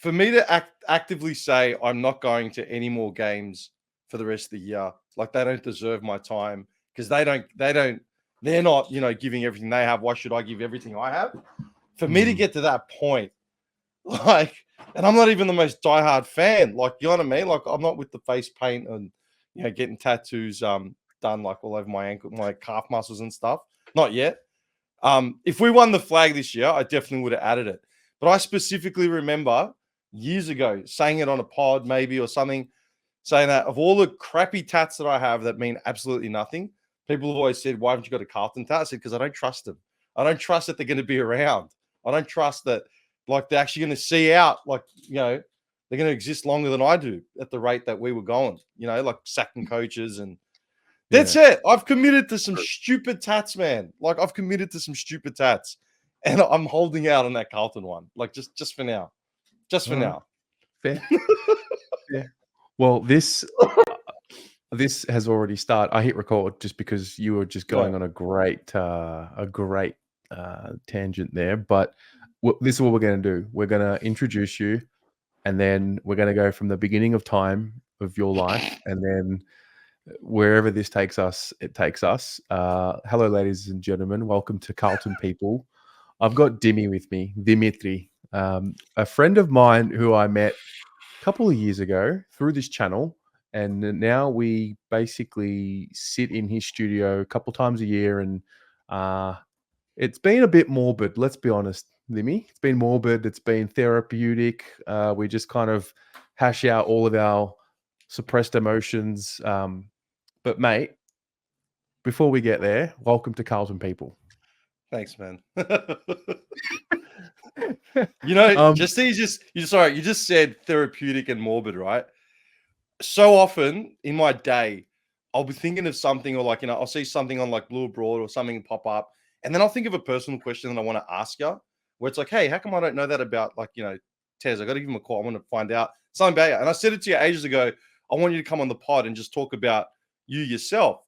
for me to actively say I'm not going to any more games for the rest of the year, like they don't deserve my time because they're not, giving everything they have. Why should I give everything I have? For me to get to that point, like, and I'm not even the most diehard fan, like, you know what I mean? Like, I'm not with the face paint and, getting tattoos done like all over my ankle, my calf muscles and stuff. Not yet. If we won the flag this year, I definitely would have added it. But I specifically remember years ago saying it on a pod maybe or something, saying that of all the crappy tats that I have that mean absolutely nothing, people have always said, why haven't you got a Carlton tat? I said, because I don't trust them. I don't trust that they're going to be around. I don't trust that, like, they're actually going to see out, like, they're going to exist longer than I do at the rate that we were going, like sacking coaches and that's it. I've committed to some stupid tats, man. Like, I've committed to some stupid tats, and I'm holding out on that Carlton one. Like, just for now. Just for now. Fair. Yeah. Well, this has already started. I hit record just because you were just going on a great tangent there. But this is what we're going to do. We're going to introduce you, and then we're going to go from the beginning of time of your life, and then wherever this takes us, it takes us. Hello, ladies and gentlemen. Welcome to Carlton People. I've got Dimi with me, Dimitri, a friend of mine who I met a couple of years ago through this channel. And now we basically sit in his studio a couple times a year. And it's been a bit morbid, let's be honest, Dimi. It's been morbid. It's been therapeutic. We just kind of hash out all of our suppressed emotions. But mate, before we get there, welcome to Carlton People. Thanks, man. You just said therapeutic and morbid, right? So often in my day, I'll be thinking of something, or like, I'll see something on like Blue Abroad or something pop up, and then I'll think of a personal question that I want to ask you, where it's like, hey, how come I don't know that about, like, Tez? I got to give him a call. I want to find out something about you. And I said it to you ages ago. I want you to come on the pod and just talk about you yourself.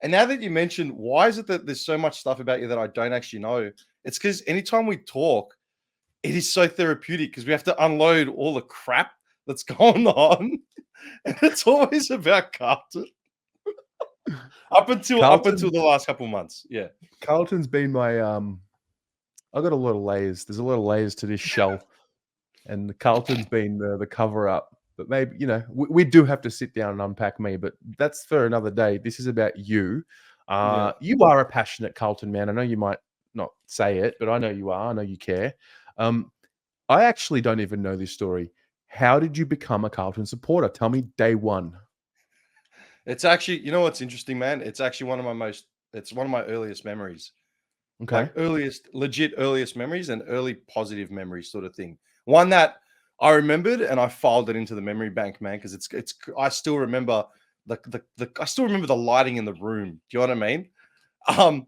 And now that you mentioned, why is it that there's so much stuff about you that I don't actually know? It's because anytime we talk, it is so therapeutic because we have to unload all the crap that's going on. And it's always about Carlton. up until the last couple of months. Yeah. Carlton's been my I've got a lot of layers. There's a lot of layers to this shell. And Carlton's been the cover up. But maybe, we do have to sit down and unpack me, but that's for another day. This is about you. You are a passionate Carlton man. I know you might not say it, but I know you are. I know you care. I actually don't even know this story. How did you become a Carlton supporter? Tell me day one. It's actually, what's interesting, man? It's actually one of my earliest memories. Okay. Like legit earliest memories and early positive memories sort of thing. One that I remembered and I filed it into the memory bank, man, because I still remember the lighting in the room. Do you know what I mean?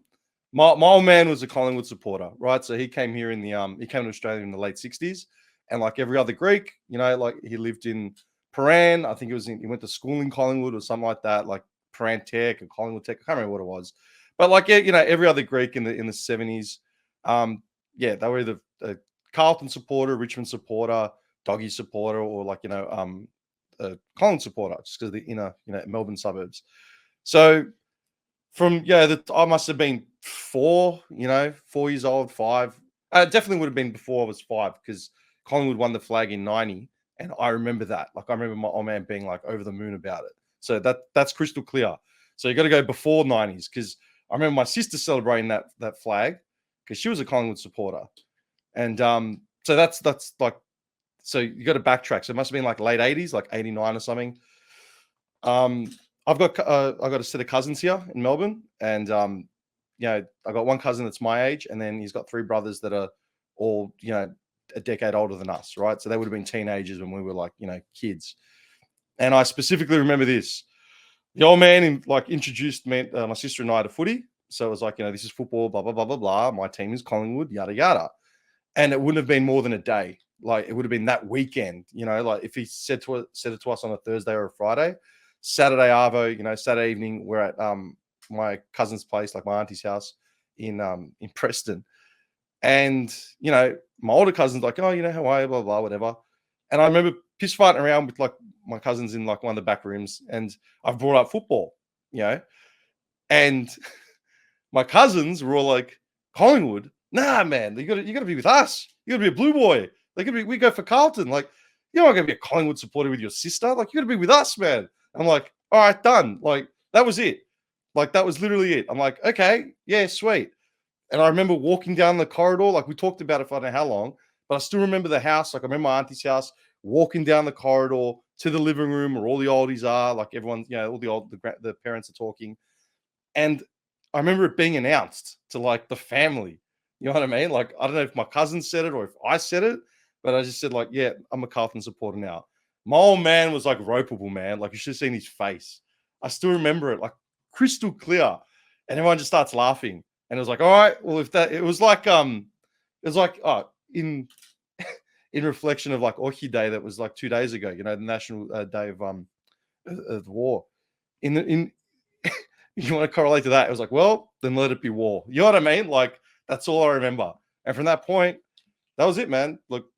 My old man was a Collingwood supporter, right? So he came here he came to Australia in the late 60s, and like every other Greek, like he lived in Paran. I think he went to school in Collingwood or something like that, like Paran Tech or Collingwood Tech. I can't remember what it was. But like, every other Greek in the 70s, they were either a Carlton supporter, Richmond supporter, Doggy supporter, or like, a Collingwood supporter, just because of the inner, Melbourne suburbs. So from, I must have been 4 years old, 5. Definitely would have been before I was 5, because Collingwood won the flag in 90. And I remember that. Like, I remember my old man being like over the moon about it. So that's crystal clear. So you got to go before 90s, because I remember my sister celebrating that flag because she was a Collingwood supporter. And so that's like, so you got to backtrack. So it must have been like late 80s, like 89 or something. I've got a set of cousins here in Melbourne, and I got one cousin that's my age, and then he's got 3 brothers that are all a decade older than us, right? So they would have been teenagers when we were like kids. And I specifically remember this. The old man introduced me, my sister and I to footy. So it was like, this is football, blah, blah, blah, blah, blah. My team is Collingwood, yada, yada. And it wouldn't have been more than a day. Like, it would have been that weekend, like if he said it to us on a Thursday or a Friday, Saturday arvo, Saturday evening, we're at my cousin's place, like my auntie's house in Preston. And, my older cousin's like, oh, how are you, blah, blah, whatever. And I remember piss fighting around with like my cousins in like one of the back rooms, and I've brought up football, and my cousins were all like, Collingwood, nah, man, you gotta be with us. You gotta be a blue boy. We go for Carlton. Like, you're not gonna be a Collingwood supporter with your sister. Like, you gotta be with us, man. I'm like, all right, done. Like, that was it. Like, that was literally it. I'm like, okay, yeah, sweet. And I remember walking down the corridor, like we talked about it for I don't know how long, but I still remember the house. Like I remember my auntie's house, walking down the corridor to the living room where all the oldies are, like everyone, all the parents are talking. And I remember it being announced to like the family. You know what I mean? Like, I don't know if my cousin said it or if I said it, but I just said, like, yeah, I'm a Carlton supporter now. My old man was like ropeable, man. Like, you should have seen his face. I still remember it, like crystal clear. And everyone just starts laughing. And it was like, all right, well, it was like in in reflection of like Ohi Day that was like 2 days ago, the National Day of the war. In you want to correlate to that? It was like, well, then let it be war. You know what I mean? Like, that's all I remember. And from that point, that was it, man. Look,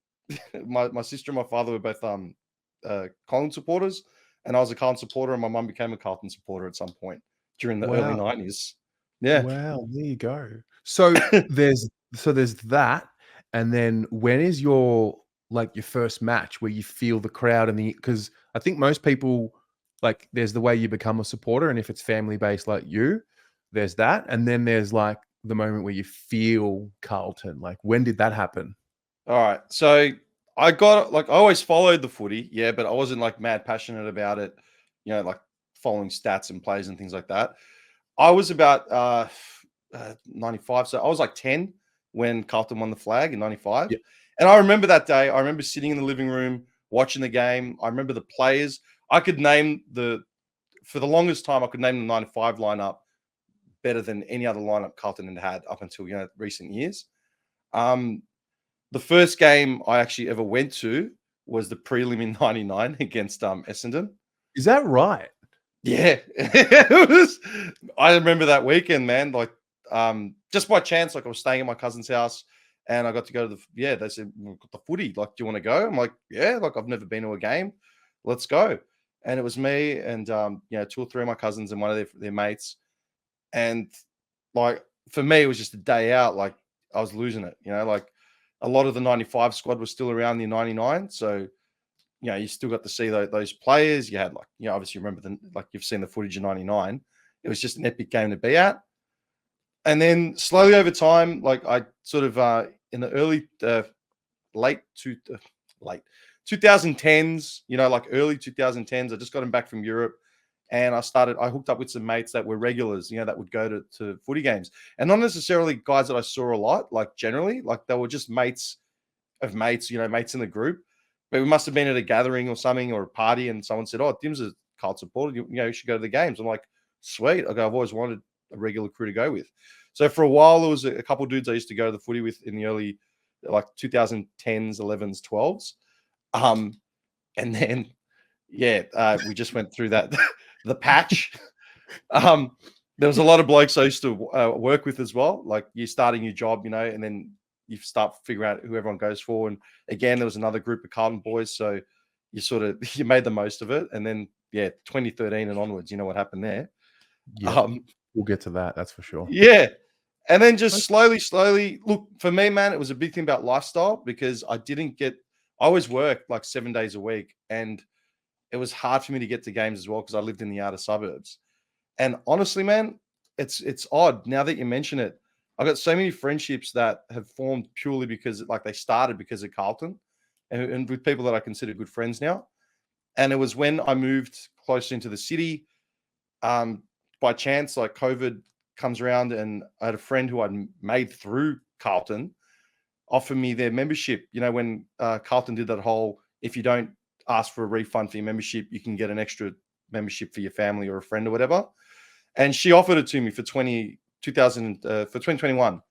my sister and my father were both Carlton supporters, and I was a Carlton supporter, and my mum became a Carlton supporter at some point during the early Wow. 90s. Yeah. Wow, there you go. So there's that, and then when is your first match where you feel the crowd and because I think most people like there's the way you become a supporter, and if it's family based like you, there's that, and then there's like the moment where you feel Carlton. Like when did that happen? All right. So I always followed the footy, yeah, but I wasn't like mad passionate about it, like following stats and plays and things like that. I was about 95. So I was like 10 when Carlton won the flag in 95. Yeah. And I remember that day. I remember sitting in the living room watching the game. I remember the players. I could name for the longest time, I could name the 95 lineup better than any other lineup Carlton had up until, recent years. The first game I actually ever went to was the prelim in 99 against Essendon. Is that right? Yeah. It was, I remember that weekend, man. Like, just by chance, like I was staying at my cousin's house and I got to go to they said, we've got the footy. Like, do you want to go? I'm like, yeah, like I've never been to a game. Let's go. And it was me and, 2 or 3 of my cousins and one of their mates. And like, for me, it was just a day out. Like I was losing it, like a lot of the 95 squad was still around the 99. So, you still got to see those players. You had like, obviously remember you've seen the footage of 99. It was just an epic game to be at. And then slowly over time, like I sort of in the early late 2010s, like early 2010s, I just got him back from Europe and I hooked up with some mates that were regulars, that would go to footy games. And not necessarily guys that I saw a lot, like generally, like they were just mates of mates, mates in the group. But we must have been at a gathering or something or a party, and someone said, "Oh, Dim's a Carlton supporter. You should go to the games." I'm like, "Sweet." I go, "I've always wanted a regular crew to go with." So for a while, there was a couple of dudes I used to go to the footy with in the early, like 2010s, 11s, 12s, and then we just went through that the patch. There was a lot of blokes I used to work with as well. Like you start a new job, and then you start figuring out who everyone goes for. And again, there was another group of Carlton boys. So you you made the most of it. And then, 2013 and onwards, you know what happened there. Yeah. We'll get to that. That's for sure. Yeah. And then just slowly, look, for me, man, it was a big thing about lifestyle because I always worked like 7 days a week. And it was hard for me to get to games as well because I lived in the outer suburbs. And honestly, man, it's odd now that you mention it. I've got so many friendships that have formed purely because they started because of Carlton and with people that I consider good friends now. And it was when I moved closer into the city, by chance, like COVID comes around and I had a friend who I'd made through Carlton offer me their membership. When Carlton did that whole, if you don't ask for a refund for your membership, you can get an extra membership for your family or a friend or whatever. And she offered it to me for 2021.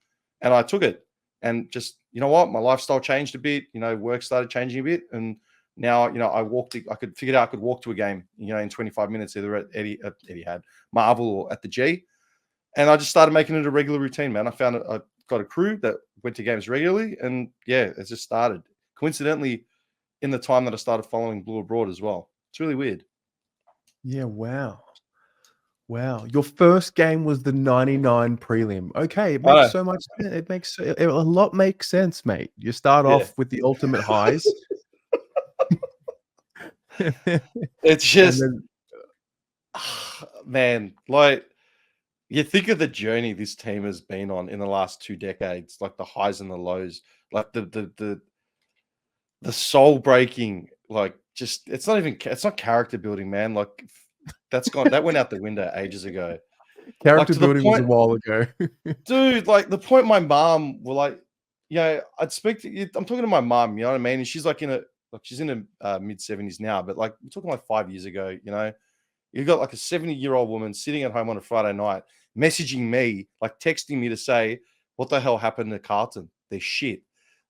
And I took it and just, you know what? My lifestyle changed a bit, work started changing a bit. And now, I could figure out I could walk to a game, in 25 minutes, either at Etihad, Marvel or at the G. And I just started making it a regular routine, man. I got a crew that went to games regularly and it just started. Coincidentally, in the time that I started following Blue Abroad as well. It's really weird. Yeah, wow. Wow. Your first game was the 99 prelim. Okay, it I makes know. so much sense. It makes a lot makes sense, mate. You start Yeah. off with the ultimate highs. It's And just, then man, like you think of the journey this team has been on in the last 2 decades, like the highs and the lows, like the soul breaking, like just it's not character building, man. Like that went out the window ages ago. Like character to the building was a point, while ago. dude, like the point my mom were like, I'd speak to you. I'm talking to my mom, you know what I mean? And she's like she's in her mid-70s now, but like we're talking like 5 years ago, you know. You've got like a 70-year-old woman sitting at home on a Friday night, messaging me, like texting me to say, what the hell happened to Carlton? They're shit.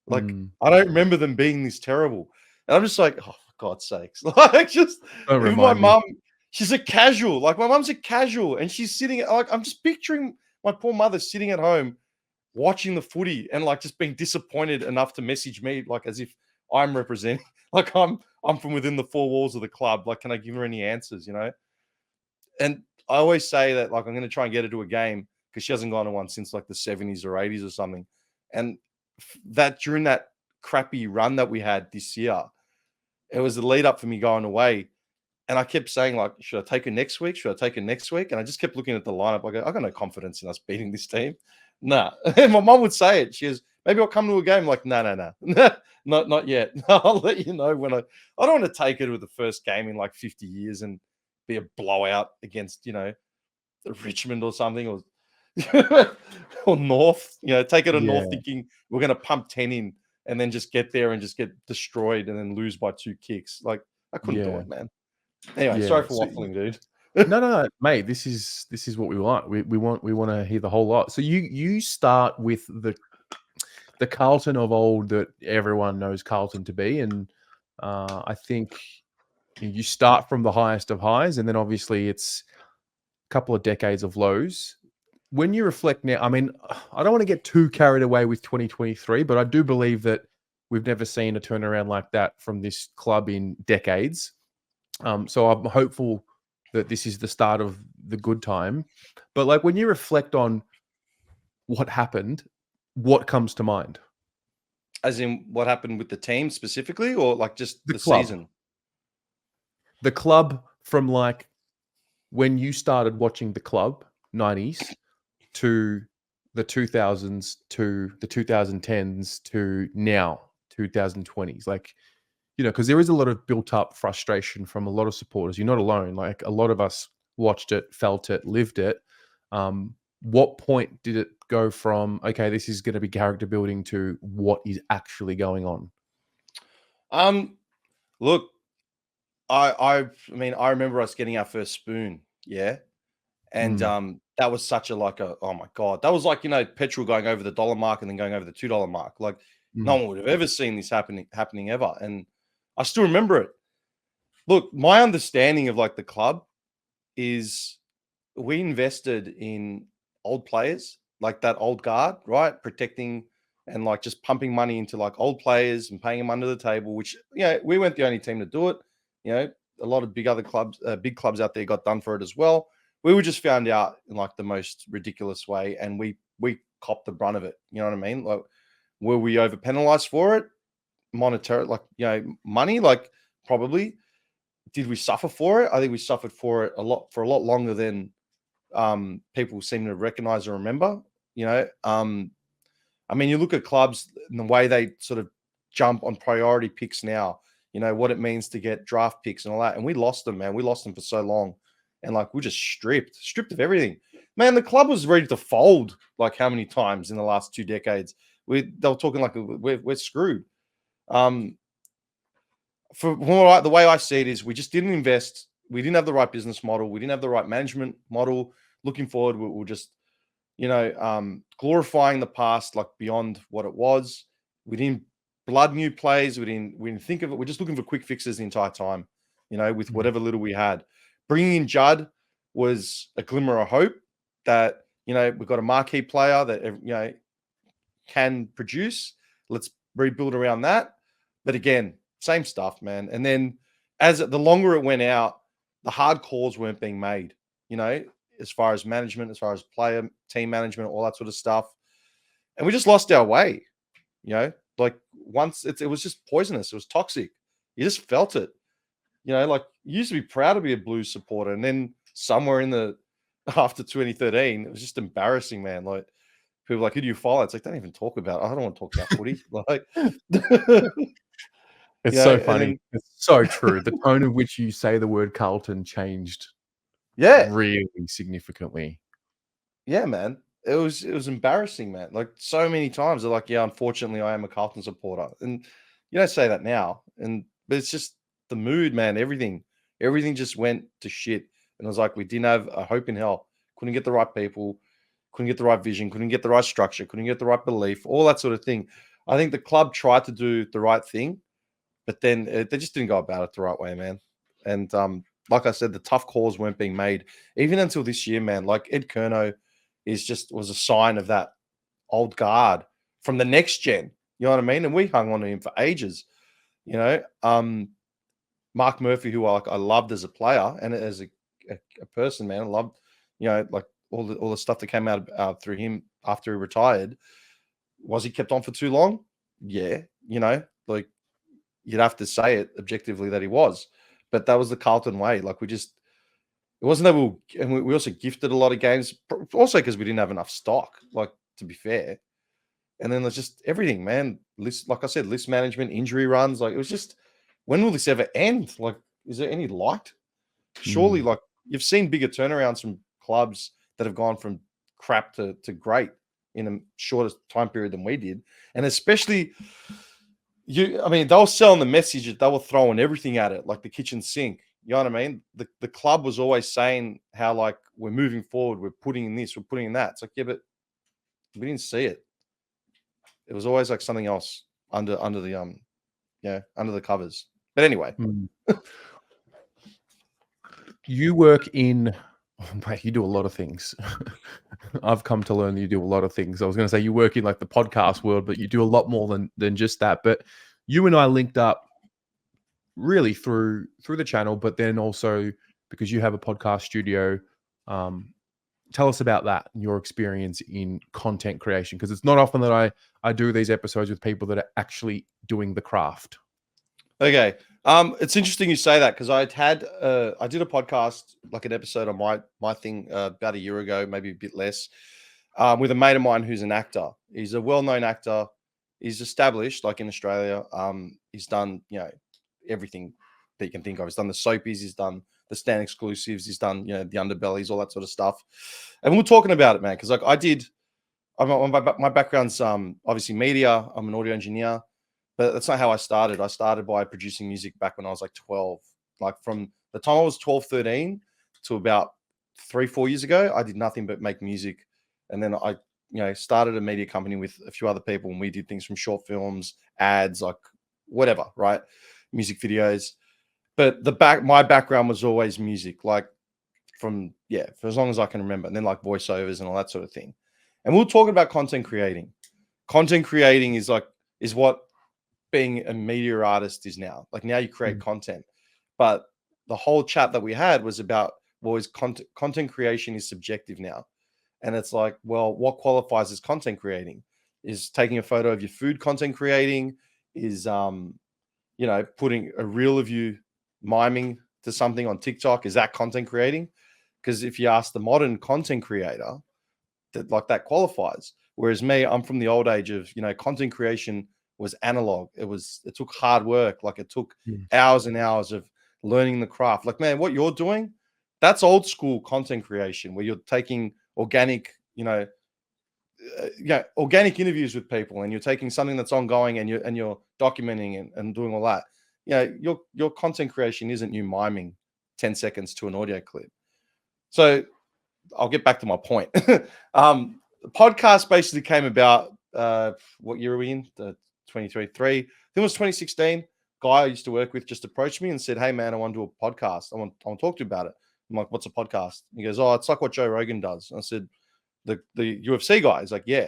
Like, Mm. I don't remember them being this terrible. And I'm just like, oh, for God's sakes. Like, just Don't even my remind me. mum, she's a casual. Like, my mum's a casual, and she's sitting, like, I'm just picturing my poor mother sitting at home watching the footy and like just being disappointed enough to message me, like as if I'm representing, like I'm from within the four walls of the club. Like, can I give her any answers, you know? And I always say that like I'm going to try and get her to a game because she hasn't gone to one since like the 70s or 80s or something. And that during that crappy run that we had this year, it was the lead up for me going away. And I kept saying, like, should I take her next week? Should I take her next week? And I just kept looking at the lineup. I got no confidence in us beating this team. Nah. And my mom would say it. She goes, maybe I'll come to a game. Like, no. Not yet. I'll let you know when I don't want to take her to the first game in like 50 years and be a blowout against, Richmond or something or or North. Take her to Yeah, North thinking we're gonna pump 10 in and then just get there and just get destroyed and then lose by 2 kicks. Like, I couldn't do yeah, it, man. Anyway, yeah. sorry for So waffling, dude. no, mate. This is what we want. We want to hear the whole lot. So you start with the Carlton of old that everyone knows Carlton to be, and I think you start from the highest of highs, and then obviously it's a couple of decades of lows. When you reflect now, I mean, I don't want to get too carried away with 2023, but I do believe that we've never seen a turnaround like that from this club in decades. So I'm hopeful that this is the start of the good time. But like when you reflect on what happened, what comes to mind? As in what happened with the team specifically or like just The the club. season? The club from like when you started watching the club, 90s, to the 2000s, to the 2010s, to now, 2020s. Like, because there is a lot of built up frustration from a lot of supporters. You're not alone. Like a lot of us watched it, felt it, lived it. What point did it go from, okay, this is going to be character building to what is actually going on? Look, I mean, I remember us getting our first spoon, yeah? And, Mm, that was such a like a oh my god. That was like, petrol going over the dollar mark and then going over the $2 mark. Like, no mm, one would have ever seen this happening ever, and I still remember it. Look, my understanding of, like, the club is we invested in old players, like that old guard, right? Protecting and, like, just pumping money into, like, old players and paying them under the table, which, we weren't the only team to do it. You know, a lot of big clubs out there got done for it as well. We were just found out in, like, the most ridiculous way, and we copped the brunt of it, you know what I mean? Like, were we over penalized for it? Monetary, like, money? Like, probably. Did we suffer for it? I think we suffered for it for a lot longer than people seem to recognize or remember. I mean, you look at clubs and the way they sort of jump on priority picks now. What it means to get draft picks and all that, and we lost them, man. We lost them for so long, and like we just stripped of everything. Man, the club was ready to fold. Like how many times in the last 2 decades? They were talking like we're screwed. Um, the way I see it is we just didn't invest. We didn't have the right business model. We didn't have the right management model. Looking forward, we'll just, glorifying the past like beyond what it was. We didn't blood new plays. We didn't think of it. We're just looking for quick fixes the entire time, with mm, whatever little we had. Bringing in Judd was a glimmer of hope that, we've got a marquee player that, can produce. Let's rebuild around that. But again, same stuff, man. And then as the longer it went out, the hard calls weren't being made, you know, as far as management, as far as player, team management, all that sort of stuff. And we just lost our way, you know, like once it was just poisonous. It was toxic. You just felt it, you know, like you used to be proud to be a Blues supporter. And then somewhere in the, after 2013, it was just embarrassing, man. Like people were like, who do you follow? It's like, don't even talk about it. I don't want to talk about footy. Like, It's you know, so and funny. then, It's so true. The tone in which you say the word Carlton changed yeah, really significantly. yeah, man. It was embarrassing, man. Like so many times they're like, yeah, unfortunately, I am a Carlton supporter. And you don't say that now. But it's just the mood, man. Everything just went to shit. And it was like we didn't have a hope in hell. Couldn't get the right people, couldn't get the right vision, couldn't get the right structure, couldn't get the right belief, all that sort of thing. I think the club tried to do the right thing, but then they just didn't go about it the right way, man. And like I said, the tough calls weren't being made even until this year, man. Like Ed Kerno was a sign of that old guard from the next gen. You know what I mean? And we hung on to him for ages. You know, Mark Murphy, who I loved as a player and as a person, man. I loved, you know, like all the stuff that came out through him after he retired. Was he kept on for too long? Yeah, you know, like you'd have to say it objectively that he was, but that was the Carlton way. Like it wasn't that we also gifted a lot of games, also because we didn't have enough stock. Like to be fair, and then there's just everything, man. Like I said, list management, injury runs. Like it was just, when will this ever end? Like, is there any light? Surely, like you've seen bigger turnarounds from clubs that have gone from crap to great in a shorter time period than we did, and especially I mean, they were selling the message that they were throwing everything at it, like the kitchen sink. You know what I mean? The club was always saying how like we're moving forward, we're putting in this, we're putting in that. It's like, yeah, but we didn't see it. It was always like something else under the under the covers. But anyway, You work in, you do a lot of things. I've come to learn that you do a lot of things. I was going to say you work in like the podcast world, but you do a lot more than just that. But you and I linked up really through the channel, but then also because you have a podcast studio. Tell us about that and your experience in content creation, because it's not often that I do these episodes with people that are actually doing the craft. okay. It's interesting you say that because I did a podcast, like an episode on my thing about a year ago, maybe a bit less, with a mate of mine who's an actor. He's a well-known actor. He's established, like in Australia. He's done, you know, everything that you can think of. He's done the soapies. He's done the Stan exclusives. He's done, you know, the underbellies, all that sort of stuff. And we were talking about it, man, because like my background's obviously media. I'm an audio engineer. But that's not how I started. I started by producing music back when I was like 12. Like from the time I was 12, 13 to about 3-4 years ago, I did nothing but make music. And then I, you know, started a media company with a few other people, and we did things from short films, ads, like whatever, right? Music videos. But my background was always music, like for as long as I can remember. And then like voiceovers and all that sort of thing. And we were talking about content creating. Content creating is what being a media artist is now. Like now you create content, but the whole chat that we had was about, well, is content creation is subjective now. And it's like, well, what qualifies as content creating? Is taking a photo of your food content creating? Is you know, putting a reel of you miming to something on TikTok, is that content creating? Because if you ask the modern content creator, that qualifies. Whereas me, I'm from the old age of, you know, content creation was analog. It took hard work. Like it took hours and hours of learning the craft. Like, man, what you're doing, that's old school content creation where you're taking organic, organic interviews with people, and you're taking something that's ongoing and you're documenting and doing all that. You know, your content creation isn't you miming 10 seconds to an audio clip. So I'll get back to my point. The podcast basically came about, what year are we in? 2023. I think it was 2016. Guy I used to work with just approached me and said, "Hey man, I want to do a podcast. I want to talk to you about it." I'm like, "What's a podcast?" He goes, "Oh, it's like what Joe Rogan does." And I said, the UFC guy. He's like, "Yeah."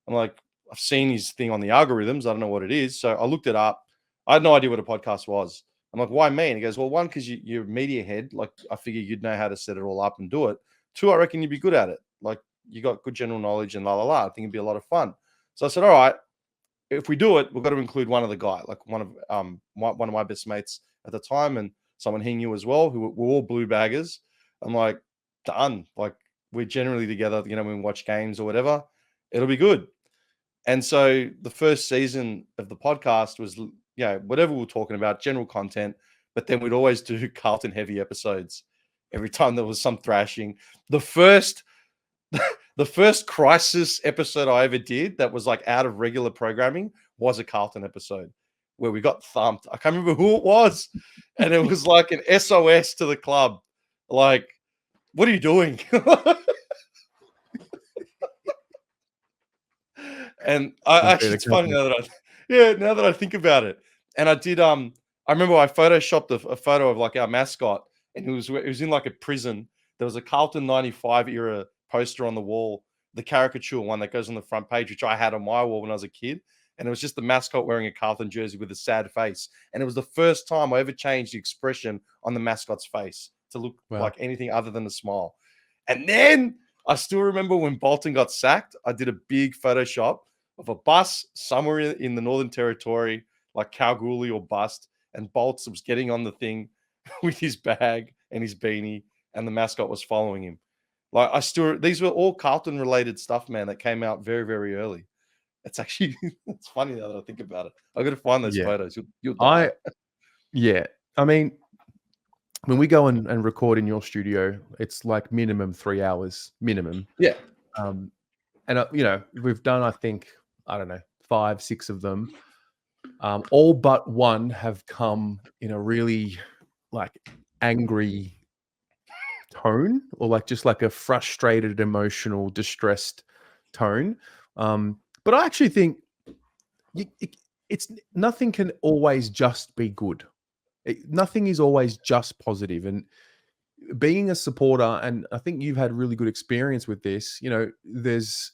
I'm like, "I've seen his thing on the algorithms. I don't know what it is." So I looked it up. I had no idea what a podcast was. I'm like, why me? And he goes, well, one, because you're a media head. Like, I figure you'd know how to set it all up and do it. Two, I reckon you'd be good at it. Like, you got good general knowledge and la la la. I think it'd be a lot of fun. So I said, all right, if we do it, we've got to include one of the guy, like one of my best mates at the time, and someone he knew as well, who were all blue baggers. I'm like, done. Like, we're generally together, when we watch games or whatever. It'll be good. And so the first season of the podcast was, whatever we were talking about, general content, but then we'd always do Carlton heavy episodes every time there was some thrashing. The first crisis episode I ever did that was like out of regular programming was a Carlton episode where we got thumped. I can't remember who it was. And it was like an SOS to the club. Like, what are you doing? And it's funny now that I think about it. And I did, I remember I photoshopped a photo of like our mascot, and it was in like a prison. There was a Carlton 95 era poster on the wall, the caricature one that goes on the front page, which I had on my wall when I was a kid. And it was just the mascot wearing a Carlton jersey with a sad face. And it was the first time I ever changed the expression on the mascot's face to look like anything other than a smile. And then I still remember when Bolton got sacked, I did a big Photoshop of a bus somewhere in the Northern Territory, like Kalgoorlie or bust, and Bolts was getting on the thing with his bag and his beanie, and the mascot was following him. Like, these were all Carlton related stuff, man, that came out very, very early. It's actually, it's funny now that I think about it. I got to find those photos. You'll die. I mean, when we go and record in your studio, it's like minimum 3 hours, minimum. Yeah. And we've done, I think, I don't know, 5, 6 of them. All but one have come in a really like angry tone, or like just like a frustrated, emotional, distressed tone. But I actually think it's nothing can always just be good. Nothing is always just positive. And being a supporter, and I think you've had really good experience with this, there's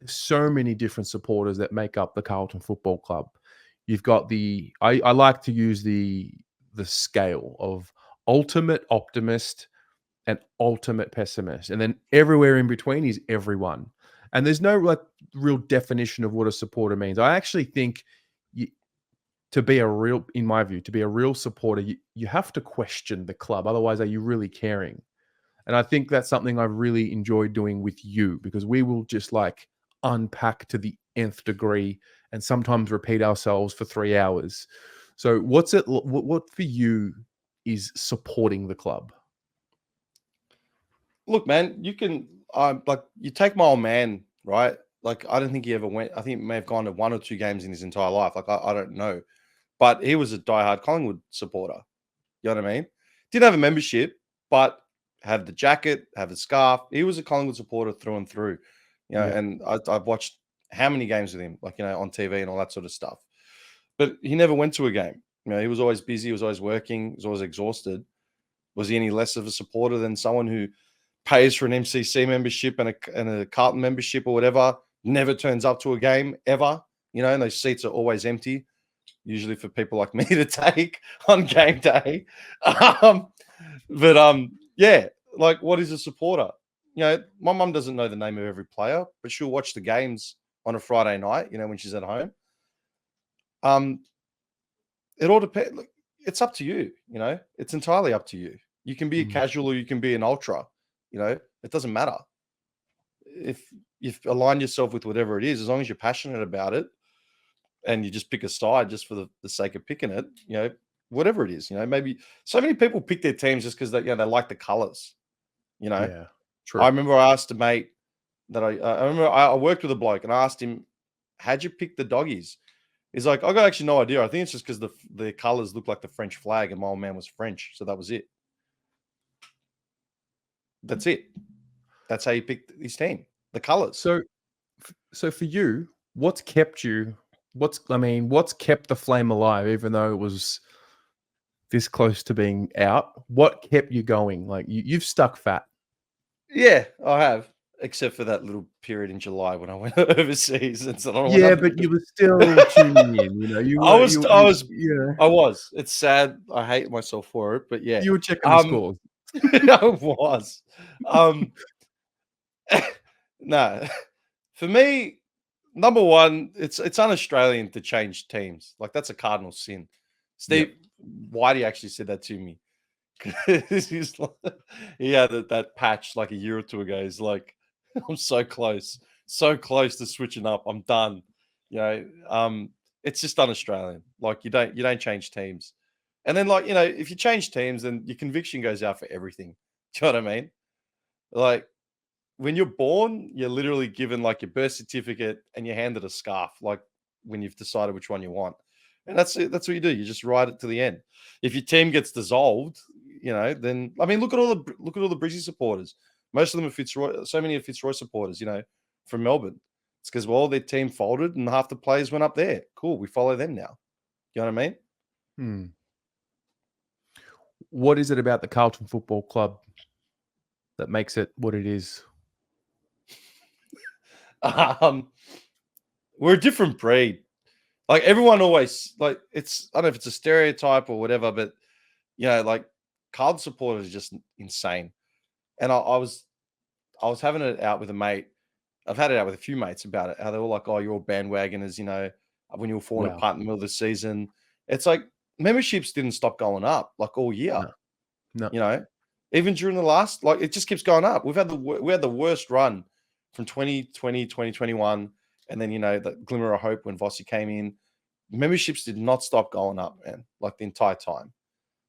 so many different supporters that make up the Carlton Football Club. You've got I like to use the scale of ultimate optimist and ultimate pessimist, and then everywhere in between is everyone. And there's no like real definition of what a supporter means. I actually think in my view, to be a real supporter, you have to question the club. Otherwise, are you really caring? And I think that's something I've really enjoyed doing with you, because we will just like unpack to the nth degree and sometimes repeat ourselves for 3 hours. So what for you is supporting the club? Look, man, you can, like, you take my old man, right? Like, I don't think he ever went. I think he may have gone to 1 or 2 games in his entire life. Like, I don't know. But he was a diehard Collingwood supporter. You know what I mean? Didn't have a membership, but had the jacket, have the scarf. He was a Collingwood supporter through and through. And I've watched how many games with him, like, on TV and all that sort of stuff. But he never went to a game. He was always busy. He was always working. He was always exhausted. Was he any less of a supporter than someone who pays for an MCC membership and a Carlton membership or whatever, never turns up to a game ever, and those seats are always empty, usually for people like me to take on game day. Like, what is a supporter? My mum doesn't know the name of every player, but she'll watch the games on a Friday night, when she's at home. It all depends. Look, it's up to you, it's entirely up to you. You can be a casual or you can be an ultra, it doesn't matter. If you align yourself with whatever it is, as long as you're passionate about it and you just pick a side just for the sake of picking it, whatever it is, maybe so many people pick their teams just because they like the colors, Yeah, true. I remember I asked a mate that I remember I worked with a bloke and I asked him, how'd you pick the doggies? He's like, I got actually no idea. I think it's just because the colors look like the French flag and my old man was French. So that was it. That's it. That's how he picked his team, the colors. So for you, what's kept the flame alive, even though it was this close to being out? What kept you going? Like, you've stuck fat. Yeah, I have. except for that little period in July when I went overseas, and so I don't know what Yeah, happened. but you were still tuning in. You know, you I were was, you I you was, yeah, I was. It's sad. I hate myself for it, but yeah, you were checking the scores. I was. Um, no, for me, number one, it's un-Australian to change teams. Like that's a cardinal sin. Yep. Steve, why do you actually said that to me? 'Cause he's like, he had that patch like a year or two ago. He's like, I'm so close to switching up. I'm done. You know, it's just un-Australian. Like you don't change teams. And then like, if you change teams, then your conviction goes out for everything. Do you know what I mean? Like when you're born, you're literally given like your birth certificate and you're handed a scarf, like when you've decided which one you want. And that's it. That's what you do. You just ride it to the end. If your team gets dissolved, then I mean, look at all the Brizzy supporters. Most of them are Fitzroy. So many of Fitzroy supporters, from Melbourne. It's because their team folded and half the players went up there. Cool, we follow them now. You know what I mean? Hmm. What is it about the Carlton Football Club that makes it what it is? Um, we're a different breed. Like everyone always like it's. I don't know if it's a stereotype or whatever, but like Carlton supporters are just insane. And I was having it out with a mate. I've had it out with a few mates about it. How they're all like, "Oh, you're all bandwagoners," when you were falling Wow. apart in the middle of the season. It's like memberships didn't stop going up like all year. No. No. You know, even during the last, like it just keeps going up. We had the worst run from 2020, 2021, and then that glimmer of hope when Vossi came in. Memberships did not stop going up, man, like the entire time.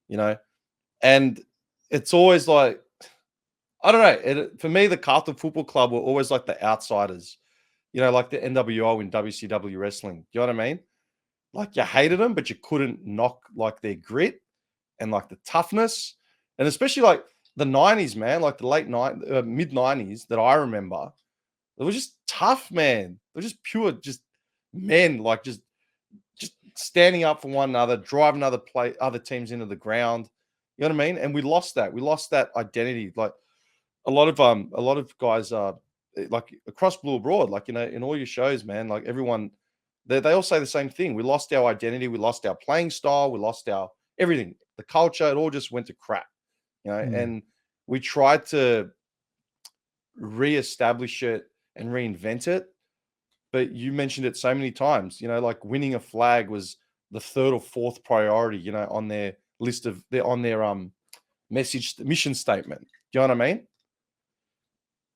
You know, and it's always like I don't know. For me, the Carlton Football Club were always like the outsiders, like the NWO in WCW wrestling. You know what I mean? Like you hated them, but you couldn't knock like their grit and like the toughness, and especially like the '90s, man, like the mid '90s that I remember. They were just tough, man. They're just pure, just men, like just standing up for one another, driving other teams into the ground. You know what I mean? And we lost that. We lost that identity. Like a lot of guys are like across Blue Abroad, like in all your shows, man. Like everyone, they all say the same thing. We lost our identity. We lost our playing style. We lost our everything. The culture. It all just went to crap. Hmm. And we tried to reestablish it and reinvent it. But you mentioned it so many times. Like winning a flag was the third or fourth priority. On their list of their on their mission statement. Do you know what I mean?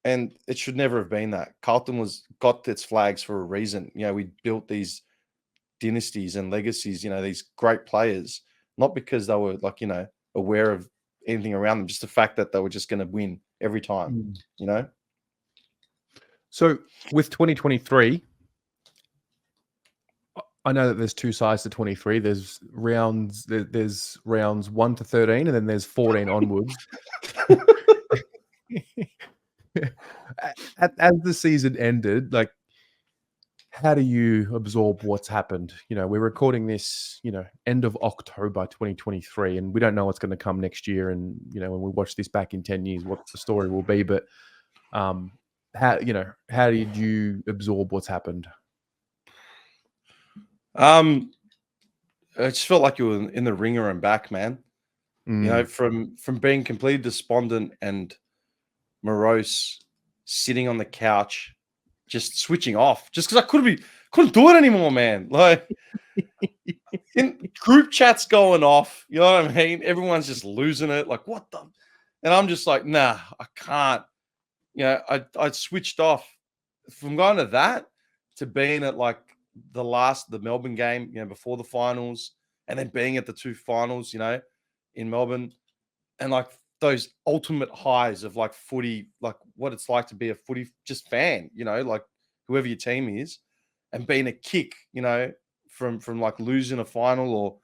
And it should never have been that. Carlton got its flags for a reason. We built these dynasties and legacies, these great players, not because they were like, aware of anything around them, just the fact that they were just going to win every time, Hmm. you know? So with 2023, I know that there's two sides to 23. There's rounds 1 to 13, and then there's 14 onwards. As the season ended, like, how do you absorb what's happened? We're recording this, end of October 2023, and we don't know what's going to come next year. And when we watch this back in 10 years, what the story will be. But how did you absorb what's happened? It just felt like you were in the ringer and back, man. Mm. From being completely despondent and morose, sitting on the couch, just switching off, just because I couldn't do it anymore, man. Like in group chats going off, you know what I mean? Everyone's just losing it. Like, what the? And I'm just like, nah, I can't. I switched off from going to that to being at like the Melbourne game, before the finals, and then being at the two finals, in Melbourne, and like those ultimate highs of like footy, like what it's like to be a footy just fan, like whoever your team is, and being a kick, from like losing a final or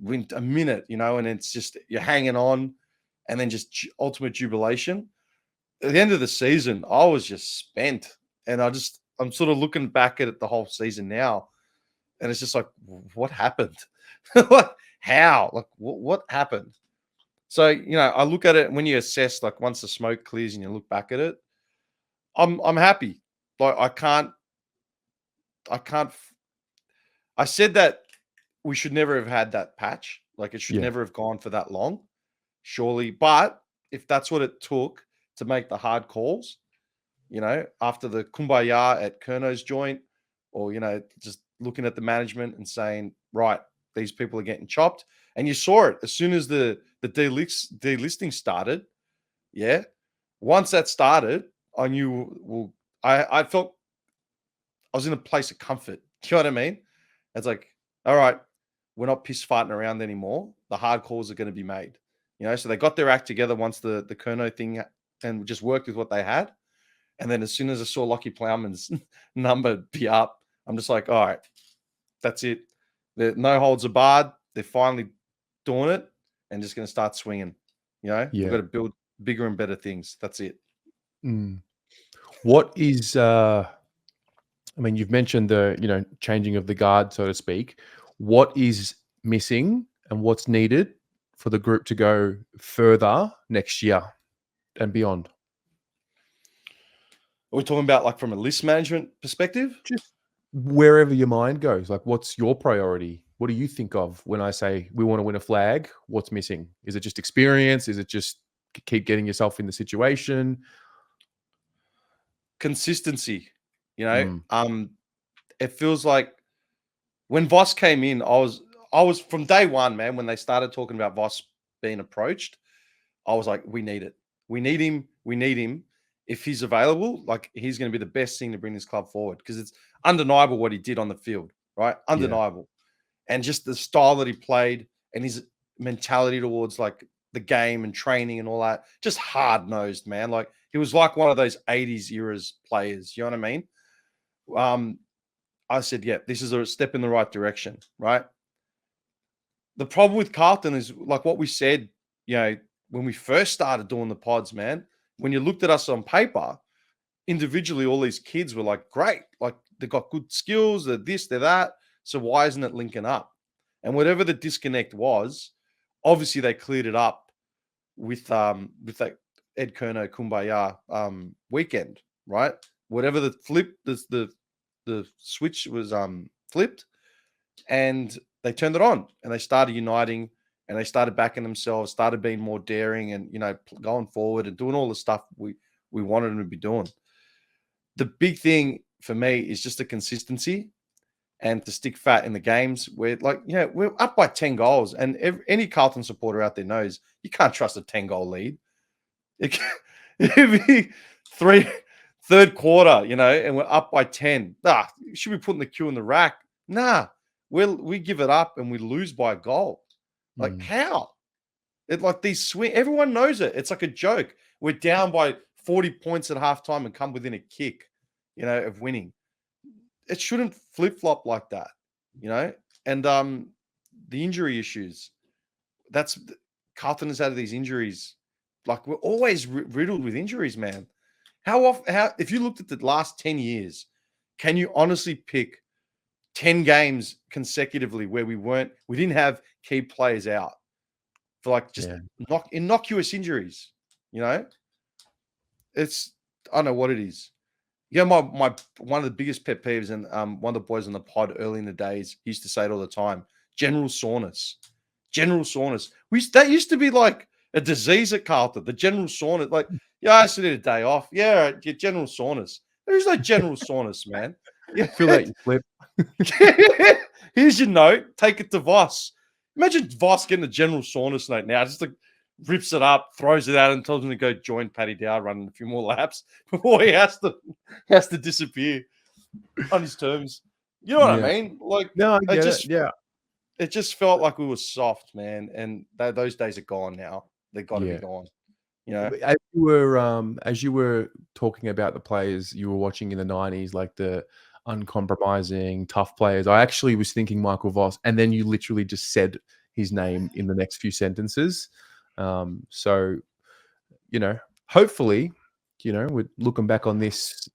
win a minute, and it's just you're hanging on, and then just ultimate jubilation. At the end of the season, I was just spent, and I'm sort of looking back at it the whole season now, and it's just like, what happened? Like how? Like what happened? So I look at it when you assess, like once the smoke clears and you look back at it, I'm happy. Like I can't. I said that we should never have had that patch. Like it should Yeah. never have gone for that long, surely. But if that's what it took to make the hard calls, after the kumbaya at Kerno's joint, or just looking at the management and saying, right, these people are getting chopped, and you saw it as soon as the delisting started. Yeah, once that started, I knew. Well, I felt I was in a place of comfort. Do you know what I mean? It's like, all right, we're not piss fighting around anymore. The hard calls are going to be made. So they got their act together once the Kerno thing and just worked with what they had. And then as soon as I saw Lockie Plowman's number be up, I'm just like, all right, that's it. No holds are barred. They're finally doing it and just going to start swinging. We've Yeah. got to build bigger and better things. That's it. What is I mean, you've mentioned the, changing of the guard, so to speak. What is missing and what's needed for the group to go further next year and beyond? Are we talking about like from a list management perspective? Just wherever your mind goes. Like, what's your priority? What do you think of when I say we want to win a flag? What's missing? Is it just experience? Is it just keep getting yourself in the situation? Consistency. Mm, It feels like when Voss came in, I was from day one, man. When they started talking about Voss being approached, I was like, we need it. We need him. We need him. If he's available, like he's going to be the best thing to bring this club forward because it's undeniable what he did on the field, right? yeah, Undeniable. And just the style that he played and his mentality towards like the game and training and all that, just hard nosed, man. Like he was like one of those 80s eras players. You know what I mean? I said, yeah, this is a step in the right direction, right? The problem with Carlton is like what we said, when we first started doing the pods, man, when you looked at us on paper, individually, all these kids were like, great, like they got good skills, they're this, they're that. So why isn't it linking up? And whatever the disconnect was, obviously they cleared it up with that Ed Kerno Kumbaya weekend, right? Whatever the flip, the switch was flipped, and they turned it on and they started uniting and they started backing themselves, started being more daring and going forward and doing all the stuff we wanted them to be doing. The big thing for me is just the consistency and to stick fat in the games where, like, we're up by 10 goals. And any Carlton supporter out there knows you can't trust a 10-goal lead. It be third quarter, and we're up by 10. Should be putting the cue in the rack. Nah, we give it up and we lose by a goal. Like, how? It like these swing, everyone knows it. It's like a joke. We're down by 40 points at halftime and come within a kick, of winning. It shouldn't flip-flop like that, And the injury issues. Carlton has had these injuries. Like we're always riddled with injuries, man. If you looked at the last 10 years, can you honestly pick 10 games consecutively where we didn't have key players out for like just innocuous injuries, It's, I don't know what it is. My one of the biggest pet peeves, and one of the boys on the pod early in the days used to say it all the time: general soreness. General soreness. That used to be like a disease at Carlton. The general soreness, like, I just need a day off. Yeah, your general soreness. There is no general soreness, man. Yeah. fill out your flip. Here's your note. Take it to Voss. Imagine Voss getting a general soreness note now. Just like rips it up, throws it out, and tells him to go join Paddy Dow, running a few more laps before he has to disappear on his terms. You know what I mean? Like, No, I get it. Yeah, it just felt like we were soft, man. And those days are gone now. They've got to be yeah. gone. As you were talking about the players you were watching in the 90s, like the uncompromising, tough players, I actually was thinking Michael Voss, and then you literally just said his name in the next few sentences. So, hopefully, we're looking back on this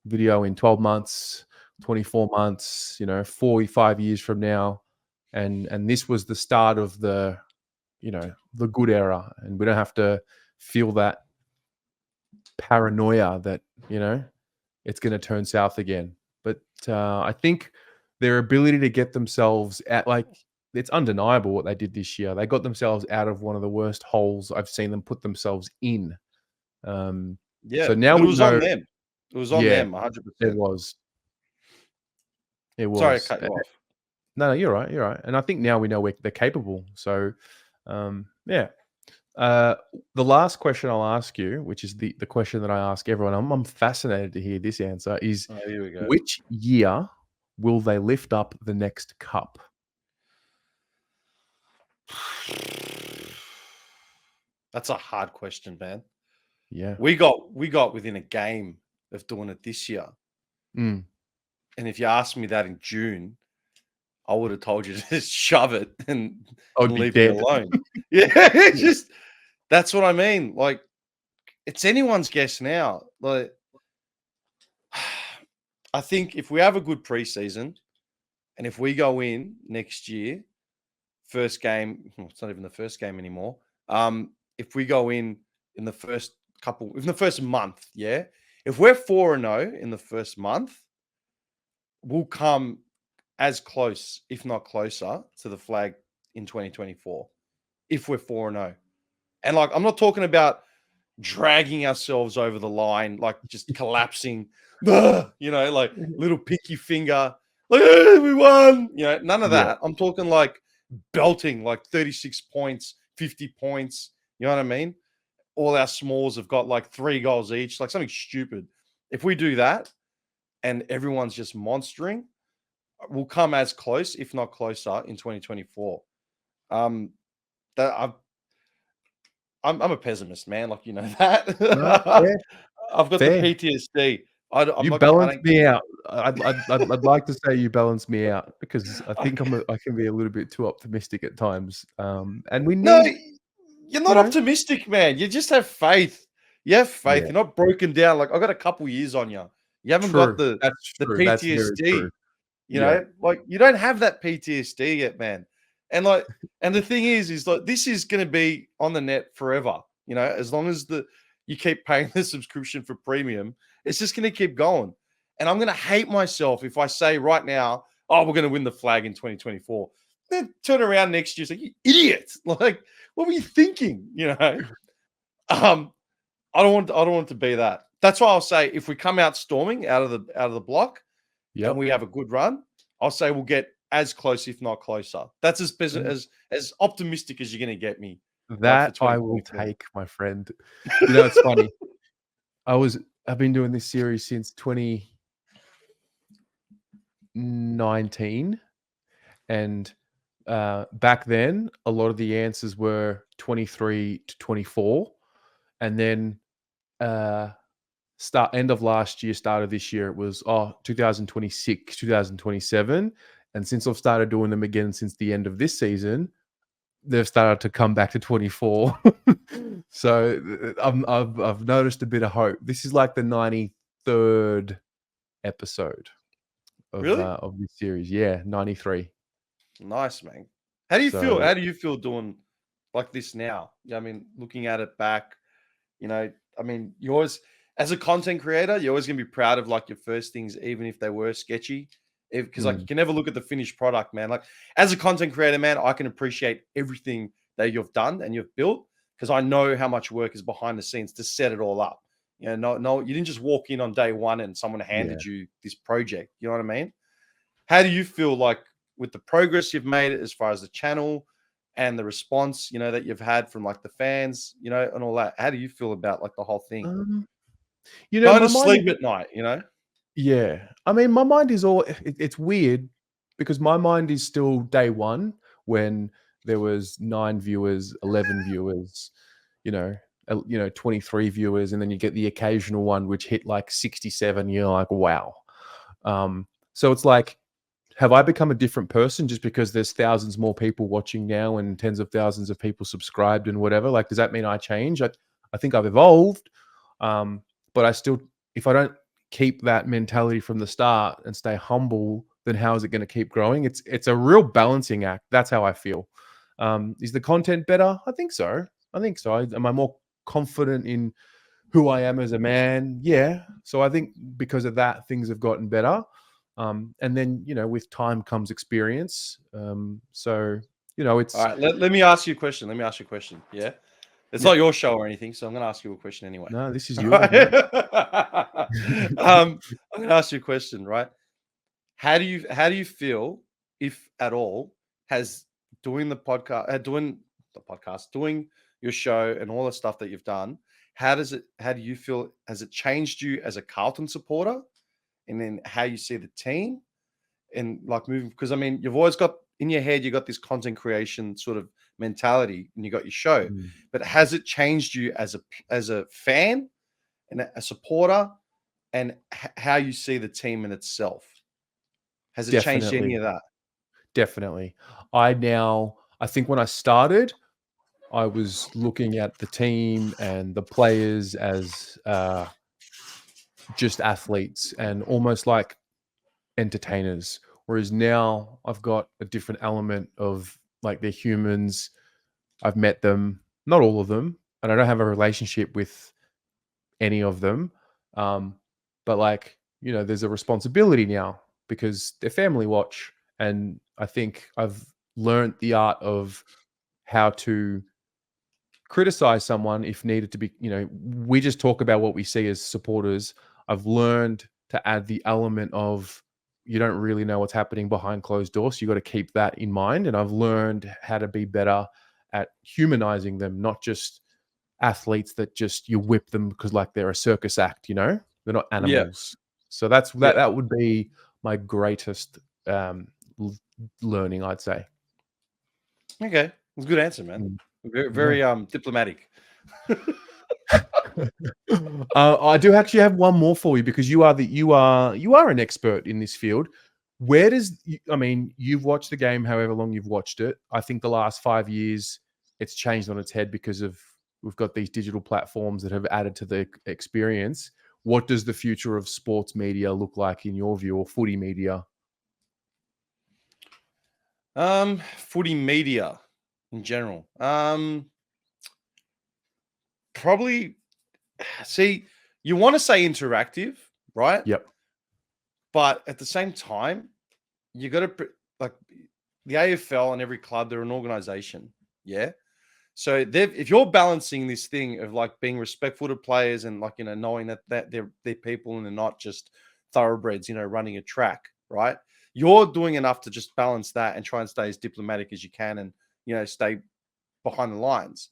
video in 12 months, 24 months, 45 years from now, and this was the start of the good era, and we don't have to feel that paranoia that, it's going to turn south again. But I think their ability to get themselves at, like, it's undeniable what they did this year. They got themselves out of one of the worst holes I've seen them put themselves in. Yeah, So now but it we was on know, them. It was on yeah, them, it 100%. was. It Sorry to was. cut you off. No, you're right. You're right. And I think now we know they're capable. So, yeah. The last question I'll ask you, which is the question that I ask everyone, I'm fascinated to hear this answer, is Oh, here we go. which year will they lift up the next cup? That's a hard question, man. Yeah. We got within a game of doing it this year. Mm. And if you asked me that in June, I would have told you to just shove it and I would be leave me dead. alone. Yeah, just that's what I mean. Like, it's anyone's guess now. Like, I think if we have a good preseason and if we go in next year, first game, it's not even the first game anymore. If we go in the first in the first month, yeah. If we're 4-0 in the first month, we'll come as close, if not closer, to the flag in 2024. If we're 4-0. And like, I'm not talking about dragging ourselves over the line, like just collapsing, like little pinky finger, like, hey, we won. None of Yeah. that. I'm talking like belting, like 36 points, 50 points. You know what I mean? All our smalls have got like 3 goals each, like something stupid. If we do that and everyone's just monstering, we'll come as close, if not closer, in 2024. That I'm a pessimist, man. Like, you know that. No, fair. I've got the Fair. PTSD. I'm You not gonna. I balance don't. me out. I'd like to say you balance me out because I think I can be a little bit too optimistic at times. And we No, need, you're you not know, optimistic, man. You just have faith. You have faith. yeah, You're not broken down. Like, I've got a couple years on you. You haven't got true. the That's true. That's very true. PTSD. Yeah. Like, you don't have that PTSD yet, man. And like, and the thing is like, this is going to be on the net forever. As long as you keep paying the subscription for premium, it's just going to keep going. And I'm going to hate myself if I say right now, oh, we're going to win the flag in 2024. Then turn around next year, say, you idiot! Like, what were you thinking? I don't want it to be that. That's why I'll say if we come out storming out of the block and Yep. we have a good run, I'll say we'll get as close, if not closer. That's as optimistic as you're going to get me. That For I will 2024. take, my friend. It's funny. I've been doing this series since 2019, and back then a lot of the answers were 23 to 24, and then end of last year, start of this year, it was 2026, 2027, and since I've started doing them again since the end of this season, they've started to come back to 24. So I've noticed a bit of hope. This is like the 93rd episode Really? of this series. Yeah, 93. Nice, man. How do you So feel? How do you feel doing like this now? I mean, looking at it back, you always, as a content creator, you're always gonna be proud of like your first things, even if they were sketchy. Because like you can never look at the finished product, man. Like as a content creator, man, I can appreciate everything that you've done and you've built because I know how much work is behind the scenes to set it all up. No, you didn't just walk in on day one and someone handed you this project. You know what I mean? How do you feel like with the progress you've made as far as the channel and the response, that you've had from like the fans, and all that? How do you feel about like the whole thing? um, Going my to mind is, sleep at night. yeah. I mean, my mind is it's weird because my mind is still day one when there was 9 viewers, 11 viewers, 23 viewers, and then you get the occasional one which hit like 67. You're like, wow. So it's like, have I become a different person just because there's thousands more people watching now and tens of thousands of people subscribed and whatever? Like, does that mean I change? I think I've evolved, but I still, if I don't keep that mentality from the start and stay humble, then how is it going to keep growing? It's a real balancing act. That's how I feel. Is the content better? I think so. Am I more confident in who I am as a man. Yeah. So I think because of that, things have gotten better. And then, with time comes experience. So, All it's right, let me ask you a question. Let me ask you a question. Yeah. It's yeah. not your show or anything, so I'm going to ask you a question anyway. No, this is All yours, mate. right? I'm going to ask you a question, right? How do you feel, if at all, has doing the podcast, doing your show and all the stuff that you've done, how do you feel, has it changed you as a Carlton supporter, and then how you see the team and like moving, because I mean, you've always got in your head, you got this content creation sort of mentality and you got your show, Mm, but has it changed you as a fan and a supporter, and how you see the team in itself? Has it changed any Definitely. of that? Definitely. I think when I started, I was looking at the team and the players as just athletes and almost like entertainers. Whereas now I've got a different element of like they're humans. I've met them, not all of them, and I don't have a relationship with any of them. Um, but like, there's a responsibility now because they're family watch. And I think I've learned the art of how to criticize someone if needed to be, we just talk about what we see as supporters. I've learned to add the element of you don't really know what's happening behind closed doors. So you got to keep that in mind. And I've learned how to be better at humanizing them, not just athletes that just you whip them because like they're a circus act, they're not Yeah, animals. So that's that yeah. that would be my greatest learning, I'd say. Okay, it's a good answer, man. Mm, Very, yeah. very diplomatic. I do actually have one more for you because you are an expert in this field. I mean, you've watched the game however long you've watched it. I think the last 5 years it's changed on its head because of we've got these digital platforms that have added to the experience. What does the future of sports media look like in your view, or footy media? Footy media in general. Probably. See, you want to say interactive, right? Yep. But at the same time, you got to like the AFL and every club, they're an organization. Yeah. So if you're balancing this thing of like being respectful to players and like, knowing that they're people and they're not just thoroughbreds, running a track, right? You're doing enough to just balance that and try and stay as diplomatic as you can and, stay behind the lines.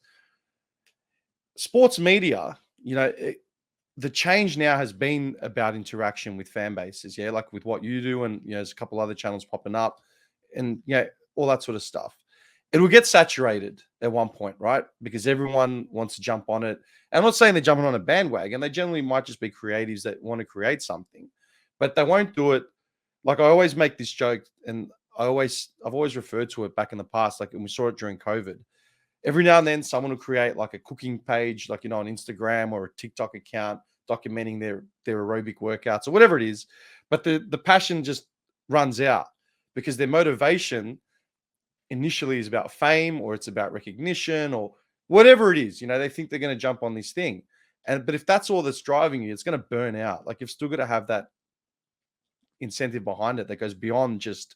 Sports media, the change now has been about interaction with fan bases, yeah, like with what you do, and there's a couple other channels popping up, and all that sort of stuff. It will get saturated at one point, right? Because everyone wants to jump on it. And I'm not saying they're jumping on a bandwagon. They generally might just be creatives that want to create something, but they won't do it. Like I always make this joke, and I've always referred to it back in the past, like, and we saw it during COVID. Every now and then someone will create like a cooking page, like, on Instagram or a TikTok account documenting their aerobic workouts or whatever it is. But the passion just runs out because their motivation initially is about fame, or it's about recognition, or whatever it is. They think they're going to jump on this thing. But if that's all that's driving you, it's going to burn out. Like you've still got to have that incentive behind it that goes beyond just,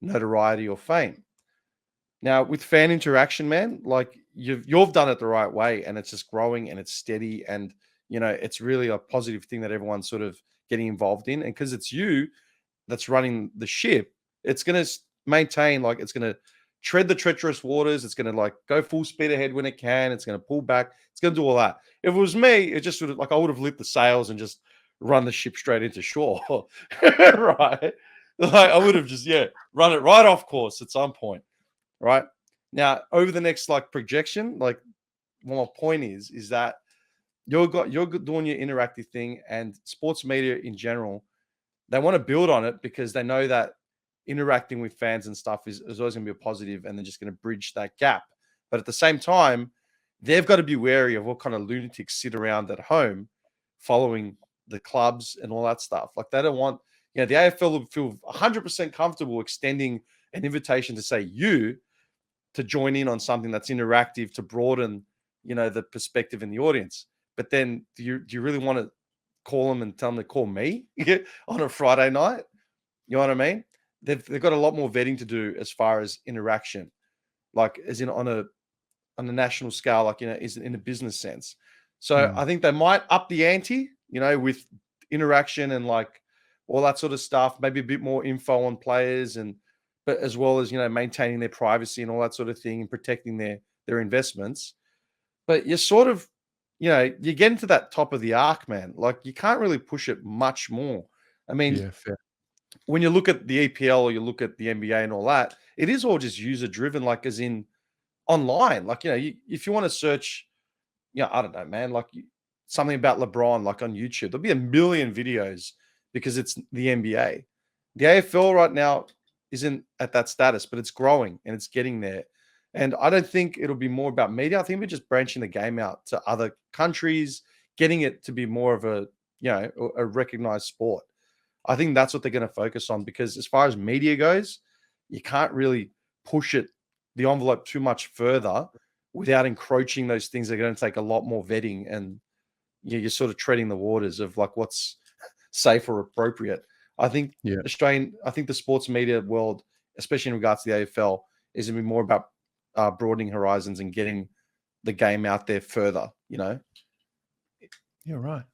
notoriety or fame. Now, with fan interaction, man, like you've done it the right way, and it's just growing and it's steady, and it's really a positive thing that everyone's sort of getting involved in. And because it's you that's running the ship, it's going to maintain, like it's going to tread the treacherous waters. It's going to like go full speed ahead when it can. It's going to pull back. It's going to do all that. If it was me, it just sort of like I would have lit the sails and just run the ship straight into shore, right? Like I would have just run it right off course at some point. Right now, over the next like projection, like what my point is that you're doing your interactive thing, and sports media in general, they want to build on it because they know that interacting with fans and stuff is always going to be a positive, and they're just going to bridge that gap. But at the same time, they've got to be wary of what kind of lunatics sit around at home following the clubs and all that stuff. Like they don't want, the AFL will feel 100% comfortable extending an invitation to say to join in on something that's interactive to broaden, the perspective in the audience. but then do you really want to call them and tell them to call me on a Friday night? You know what I mean? They've got a lot more vetting to do as far as interaction, like as in on a national scale, like is in a business sense. So I think they might up the ante, with interaction and like all that sort of stuff, maybe a bit more info on players but as well as maintaining their privacy and all that sort of thing and protecting their investments. But you're sort of, you get into that top of the arc, man. Like you can't really push it much more. I mean, Yeah, fair. when you look at the EPL or you look at the NBA and all that, it is all just user driven, like as in online. Like, if you want to search, I don't know, man, like something about LeBron, like on YouTube, there'll be a million videos because it's the NBA. The AFL right now isn't at that status, but it's growing and it's getting there. And I don't think it'll be more about media. I think we're just branching the game out to other countries, getting it to be more of a recognized sport. I think that's what they're going to focus on because as far as media goes, you can't really push the envelope too much further without encroaching those things. They're going to take a lot more vetting and you're sort of treading the waters of like what's safe or appropriate. I think the sports media world, especially in regards to the AFL, is going to be more about broadening horizons and getting the game out there further, Yeah, right.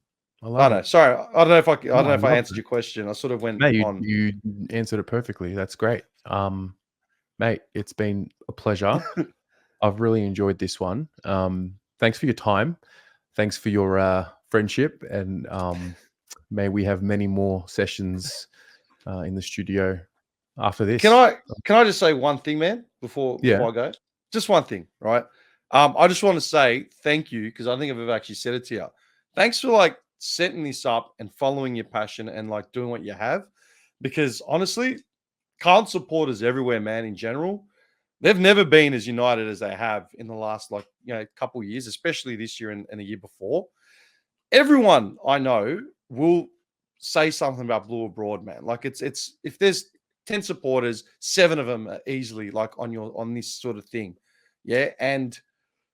I don't know. it. Sorry, I don't know if I answered your question. I sort of went Mate, on. You answered it perfectly. That's great. Mate, it's been a pleasure. I've really enjoyed this one. Thanks for your time. Thanks for your friendship, and may we have many more sessions in the studio after this. Can I just say one thing, man, before I go? Just one thing, right? I just want to say thank you because I think I've actually said it to you. Thanks for like setting this up and following your passion and like doing what you have. Because honestly, Carlton supporters everywhere, man, in general, they've never been as united as they have in the last couple of years, especially this year and the year before. Everyone I know will say something about Blue Abroad, man. Like it's if there's 10 supporters, 7 of them are easily like on this sort of thing. Yeah. And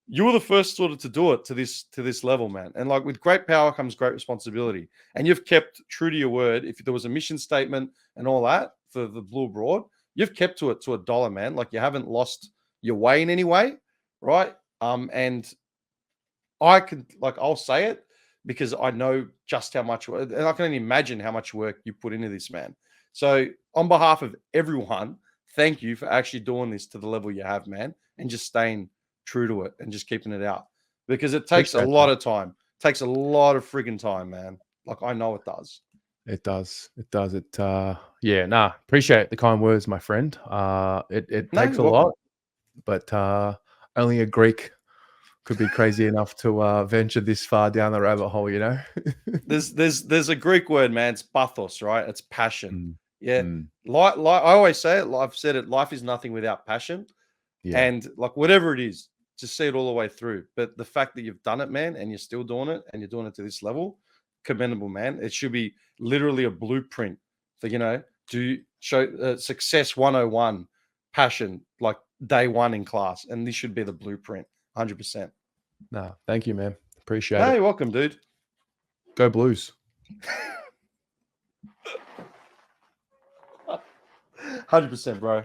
you were the first sort of to do it to this level, man. And like with great power comes great responsibility. And you've kept true to your word. If there was a mission statement and all that for the Blue Abroad, you've kept to it to a dollar, man. Like you haven't lost your way in any way, right? And I'll say it because I know just how much, and I can only imagine how much work you put into this, man. So on behalf of everyone, thank you for actually doing this to the level you have, man, and just staying true to it and just keeping it out because it takes a lot of time. It takes a lot of friggin' time, man. Like I know it does. It does. Appreciate the kind words, my friend. It takes a lot, but only a Greek could be crazy enough to venture this far down the rabbit hole, There's a Greek word, man. It's pathos, right? It's passion. Yeah. Mm. Like I always say it, I've said it, life is nothing without passion. Yeah. And like whatever it is, just see it all the way through. But the fact that you've done it, man, and you're still doing it and you're doing it to this level, commendable, man. It should be literally a blueprint for, to show success 101, passion, like day one in class. And this should be the blueprint, 100%. No, thank you, man. Appreciate it. You're welcome, dude. Go Blues. 100%, bro.